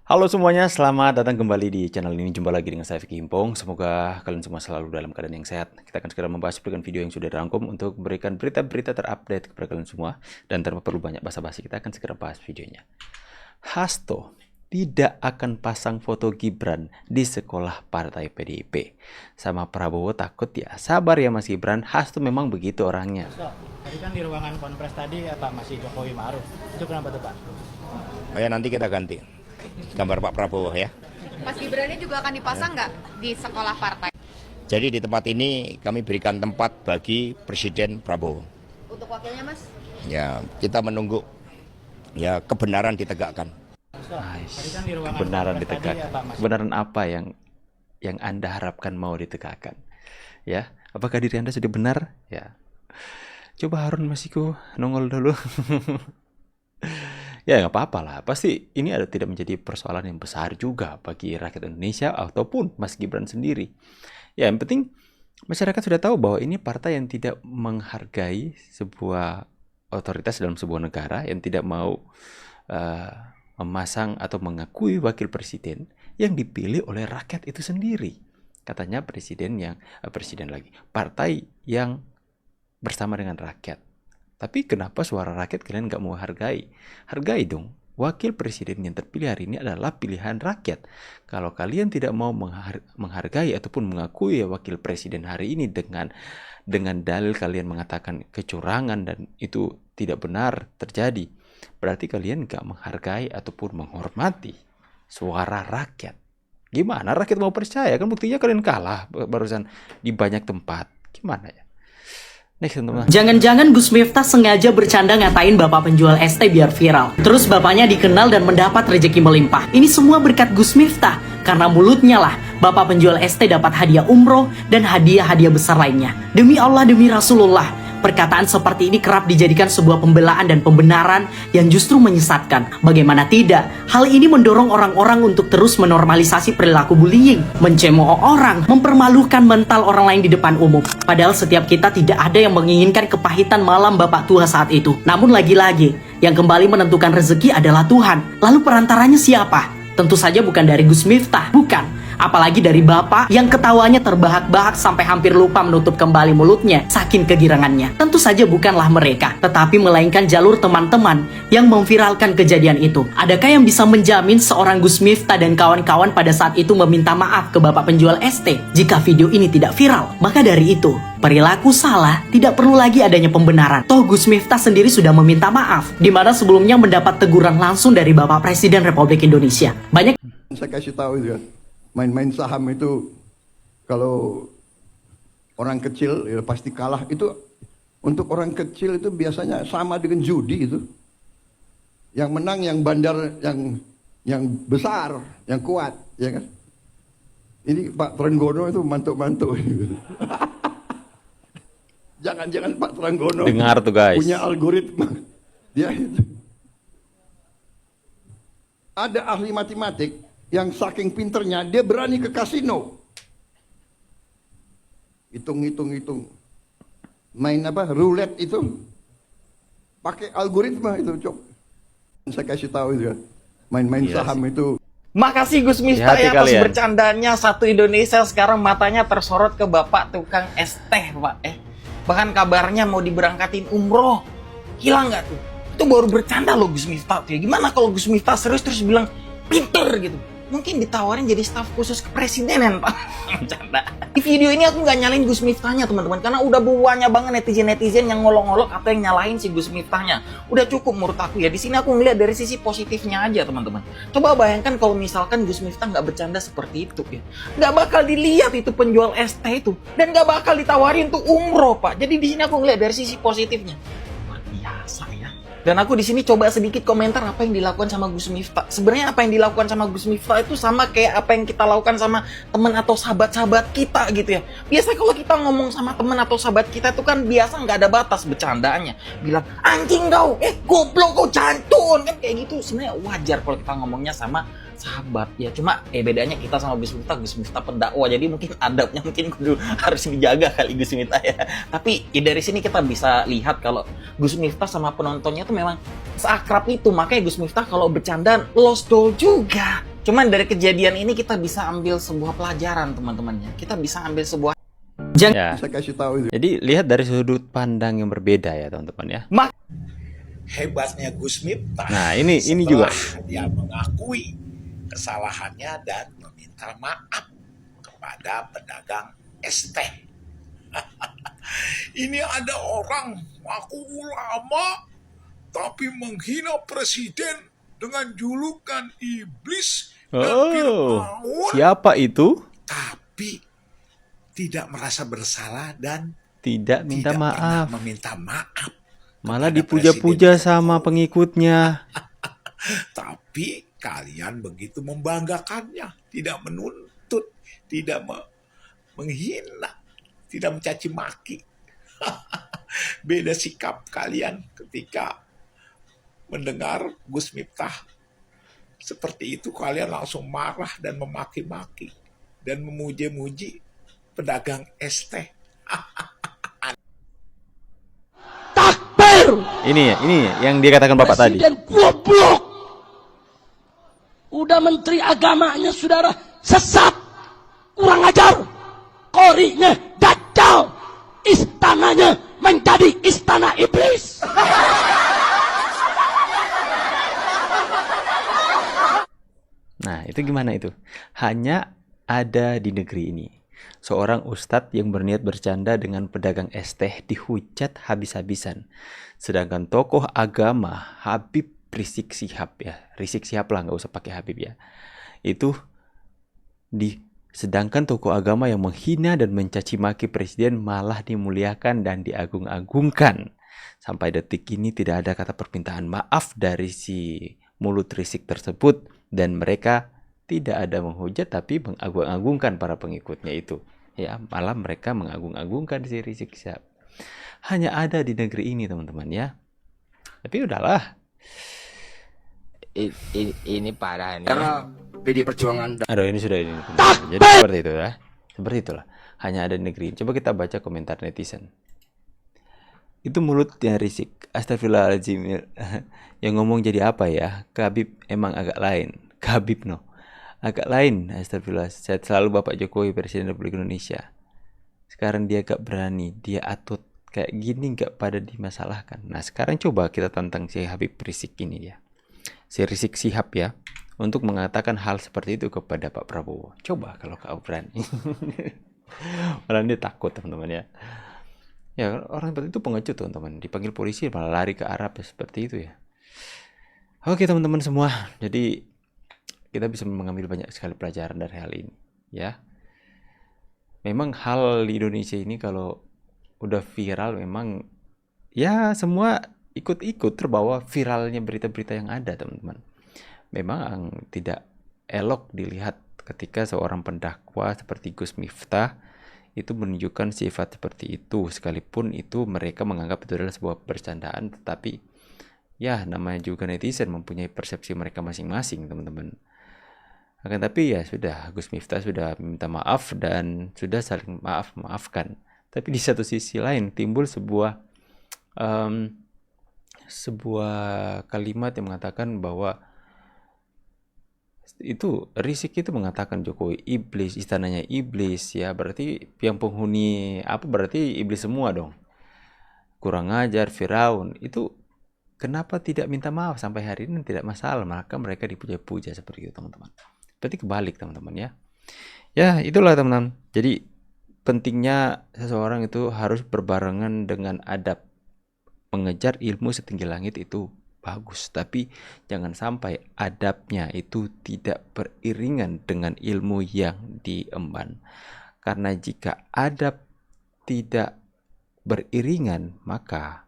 Halo semuanya, selamat datang kembali di channel ini. Jumpa lagi dengan saya Vicky Himpong. Semoga kalian semua selalu dalam keadaan yang sehat. Kita akan segera membahas video yang sudah dirangkum untuk memberikan berita-berita terupdate kepada kalian semua. Dan tanpa perlu banyak basa-basi, kita akan segera bahas videonya. Hasto tidak akan pasang foto Gibran di sekolah partai PDIP. Sama Prabowo takut ya. Sabar ya Mas Gibran, Hasto memang begitu orangnya. So, tadi kan di ruangan konferensi tadi Pak masih Jokowi Ma'ruf. Itu kenapa tuh Pak? Oh ya, nanti kita ganti gambar Pak Prabowo ya. Mas Gibran ini juga akan dipasang nggak di sekolah partai? Jadi di tempat ini kami berikan tempat bagi Presiden Prabowo. Untuk wakilnya Mas? Ya, kita menunggu ya kebenaran ditegakkan. So, tadi kan di ruangan Kebenaran konferensi tadi ditegakkan. Pak masih. Kebenaran apa yang Anda harapkan mau ditegakkan? Ya, apakah diri Anda sudah benar? Ya. Coba Harun Masiku nongol dulu. Ya nggak apa-apa lah, pasti ini tidak menjadi persoalan yang besar juga bagi rakyat Indonesia ataupun Mas Gibran sendiri. Ya yang penting masyarakat sudah tahu bahwa ini partai yang tidak menghargai sebuah otoritas dalam sebuah negara, yang tidak mau memasang atau mengakui wakil presiden yang dipilih oleh rakyat itu sendiri. Katanya partai yang bersama dengan rakyat. Tapi kenapa suara rakyat kalian nggak mau hargai? Hargai dong. Wakil presiden yang terpilih hari ini adalah pilihan rakyat. Kalau kalian tidak mau menghargai ataupun mengakui wakil presiden hari ini dengan dalil kalian mengatakan kecurangan dan itu tidak benar terjadi, berarti kalian nggak menghargai ataupun menghormati suara rakyat. Gimana rakyat mau percaya? Kan buktinya kalian kalah barusan di banyak tempat. Gimana ya? Next, teman-teman. Jangan-jangan Gus Miftah sengaja bercanda ngatain bapak penjual es teh biar viral. Terus bapaknya dikenal dan mendapat rezeki melimpah. Ini semua berkat Gus Miftah. Karena mulutnya lah, bapak penjual es teh dapat hadiah umroh dan hadiah-hadiah besar lainnya. Demi Allah, demi Rasulullah. Perkataan seperti ini kerap dijadikan sebuah pembelaan dan pembenaran yang justru menyesatkan. Bagaimana tidak? Hal ini mendorong orang-orang untuk terus menormalisasi perilaku bullying, mencemooh orang, mempermalukan mental orang lain di depan umum. Padahal setiap kita tidak ada yang menginginkan kepahitan malam bapak tua saat itu. Namun lagi-lagi, yang kembali menentukan rezeki adalah Tuhan. Lalu perantaranya siapa? Tentu saja bukan dari Gus Miftah, bukan. Apalagi dari bapak yang ketawanya terbahak-bahak sampai hampir lupa menutup kembali mulutnya saking kegirangannya. Tentu saja bukanlah mereka, tetapi melainkan jalur teman-teman yang memviralkan kejadian itu. Adakah yang bisa menjamin seorang Gus Miftah dan kawan-kawan pada saat itu meminta maaf ke bapak penjual es teh jika video ini tidak viral? Maka dari itu, perilaku salah tidak perlu lagi adanya pembenaran. Toh Gus Miftah sendiri sudah meminta maaf, di mana sebelumnya mendapat teguran langsung dari Bapak Presiden Republik Indonesia. Banyak Saya kasih tahu ya, main-main saham itu kalau orang kecil ya pasti kalah. Itu untuk orang kecil itu biasanya sama dengan judi itu. Yang menang yang bandar, yang besar, yang kuat, ya kan? Ini Pak Trenggono itu mantuk-mantuk. Jangan-jangan Pak Trenggono Dengar tuh guys. punya algoritma. Dia itu. Ada ahli matematik yang saking pinternya dia berani ke kasino. Hitung. Main apa? Roulette itu. Pakai algoritma itu, Cok. Saya kasih tahu itu ya. Main-main saham itu. Makasih Gus Miftah Hati-hati ya atas kalian. bercandanya. Satu Indonesia sekarang matanya tersorot ke bapak tukang es teh Pak. Bahkan kabarnya mau diberangkatin umroh. Gila nggak tuh? Itu baru bercanda loh Gus Miftah tuh ya. Gimana kalau Gus Miftah serius terus bilang pinter gitu? Mungkin ditawarin jadi staf khusus kepresidenan Pak. Bercanda. Di video ini aku nggak nyalain Gus Miftahnya teman-teman, karena udah banyak banget netizen yang ngolok-ngolok atau yang nyalain si Gus Miftahnya. Udah cukup menurut aku ya. Di sini aku ngeliat dari sisi positifnya aja teman-teman. Coba bayangkan kalau misalkan Gus Miftah nggak bercanda seperti itu ya, nggak bakal dilihat itu penjual es teh itu, dan nggak bakal ditawarin tuh umroh Pak. Jadi di sini aku ngeliat dari sisi positifnya. Luar biasa ya. Dan aku di sini coba sedikit komentar apa yang dilakukan sama Gus Miftah. Sebenarnya apa yang dilakukan sama Gus Miftah itu sama kayak apa yang kita lakukan sama teman atau sahabat-sahabat kita gitu ya. Biasa kalau kita ngomong sama teman atau sahabat kita itu kan biasa nggak ada batas bercandanya. Bilang anjing kau, goblok kau, cantun, kan kayak gitu. Sebenarnya wajar kalau kita ngomongnya sama sahabat ya. Cuma bedanya kita sama Gus Miftah pendakwah, jadi mungkin adabnya mungkin kudu harus dijaga kali Gus Miftah ya. Tapi ya dari sini kita bisa lihat kalau Gus Miftah sama penontonnya tuh memang seakrab itu. Makanya Gus Miftah kalau bercanda lost doll juga. Cuman dari kejadian ini kita bisa ambil sebuah pelajaran teman-temannya. Kita bisa ambil sebuah Ya. Saya kasih tahu itu. Jadi lihat dari sudut pandang yang berbeda ya teman-teman ya. Hebatnya Gus Miftah. Nah, ini setelah juga. dia mengakui kesalahannya dan meminta maaf kepada pedagang es teh. Ini ada orang ngaku ulama tapi menghina presiden dengan julukan iblis dan Oh, Fir'aun, siapa itu? tapi tidak merasa bersalah dan Tidak minta tidak pernah maaf. meminta maaf. Malah kepada dipuja-puja Presiden sama Jokowi. pengikutnya. Tapi kalian begitu membanggakannya, tidak menuntut, tidak menghina, tidak mencaci maki. Beda sikap kalian ketika mendengar Gus Miftah seperti itu, kalian langsung marah dan memaki-maki dan memuji-muji pedagang es teh. Ini yang dia katakan Bapak tadi. Presiden goblok. Udah menteri agamanya saudara sesat, kurang ajar, korinya dajjal, istananya menjadi istana iblis. Nah, itu gimana itu? Hanya ada di negeri ini. Seorang ustadz yang berniat bercanda dengan pedagang es teh dihujat habis-habisan. Sedangkan tokoh agama Habib Rizik Syihab ya, Rizik Syihab lah, nggak usah pakai Habib ya. Itu sedangkan tokoh agama yang menghina dan mencaci maki presiden malah dimuliakan dan diagung-agungkan. Sampai detik ini tidak ada kata permintaan maaf dari si mulut Rizik tersebut dan mereka tidak ada menghujat tapi mengagung-agungkan para pengikutnya itu. Ya, malah mereka mengagung-agungkan si Rizik Syihab. Hanya ada di negeri ini teman-teman ya. Tapi udahlah. Ini parah nih. Karena PD Perjuangan. Aduh, ini sudah ini. Jadi seperti itu ya. Seperti itulah. Hanya ada di negeri ini. Coba kita baca komentar netizen. Itu mulutnya Rizik. Astagfirullahaladzim. Yang ngomong jadi apa ya? Habib emang agak lain. Habib no. Agak lain. Astagfirullah. Saya selalu Bapak Jokowi Presiden Republik Indonesia. Sekarang dia gak berani. Dia atut. Kayak gini gak pada dimasalahkan. Nah sekarang coba kita tantang si Habib Rizik ini ya. Si Rizik Syihab ya. Untuk mengatakan hal seperti itu kepada Pak Prabowo. Coba kalau kau berani. Malah dia takut teman-teman ya. Ya orang seperti itu pengecut teman-teman. Dipanggil polisi malah lari ke Arab ya, seperti itu ya. Oke teman-teman semua. Jadi kita bisa mengambil banyak sekali pelajaran dari hal ini ya. Memang hal di Indonesia ini kalau udah viral memang ya semua ikut-ikut terbawa viralnya berita-berita yang ada teman-teman. Memang tidak elok dilihat ketika seorang pendakwa seperti Gus Miftah itu menunjukkan sifat seperti itu, sekalipun itu mereka menganggap itu adalah sebuah bercandaan, tetapi ya namanya juga netizen mempunyai persepsi mereka masing-masing teman-teman. Akan tapi ya sudah, Gus Miftah sudah minta maaf dan sudah saling maaf-maafkan. Tapi di satu sisi lain timbul sebuah kalimat yang mengatakan bahwa itu Rizik itu mengatakan Jokowi iblis, istananya iblis ya, berarti yang penghuni apa berarti iblis semua dong. Kurang ajar Firaun. Itu kenapa tidak minta maaf sampai hari ini tidak masalah, maka mereka dipuja-puja seperti itu teman-teman. Berarti kebalik teman-teman ya. Ya itulah teman-teman. Jadi pentingnya seseorang itu harus berbarengan dengan adab. Mengejar ilmu setinggi langit itu bagus, tapi jangan sampai adabnya itu tidak beriringan dengan ilmu yang diemban. Karena jika adab tidak beriringan, maka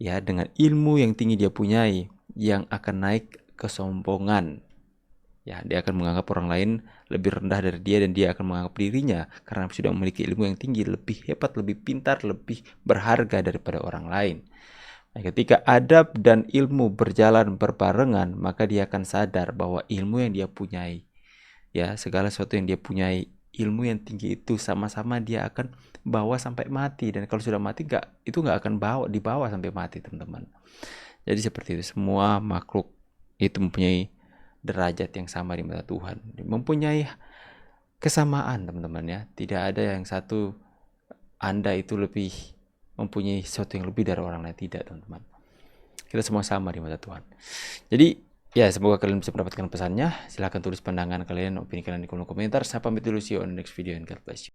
ya dengan ilmu yang tinggi dia punyai yang akan naik kesombongan. Ya, dia akan menganggap orang lain lebih rendah dari dia dan dia akan menganggap dirinya karena sudah memiliki ilmu yang tinggi, lebih hebat, lebih pintar, lebih berharga daripada orang lain. Nah, ketika adab dan ilmu berjalan berbarengan, maka dia akan sadar bahwa ilmu yang dia punyai, ya segala sesuatu yang dia punyai, ilmu yang tinggi itu sama-sama dia akan bawa sampai mati, dan kalau sudah mati itu nggak akan dibawa sampai mati teman-teman. Jadi seperti itu, semua makhluk itu mempunyai derajat yang sama di mata Tuhan, mempunyai kesamaan teman-teman ya. Tidak ada yang satu Anda itu lebih mempunyai sesuatu yang lebih dari orang lain, tidak teman-teman. Kita semua sama di mata Tuhan. Jadi ya, semoga kalian bisa mendapatkan pesannya. Silahkan tulis pandangan kalian, opini kalian di kolom komentar. Saya pamit dulu, see you on the next video and God bless you.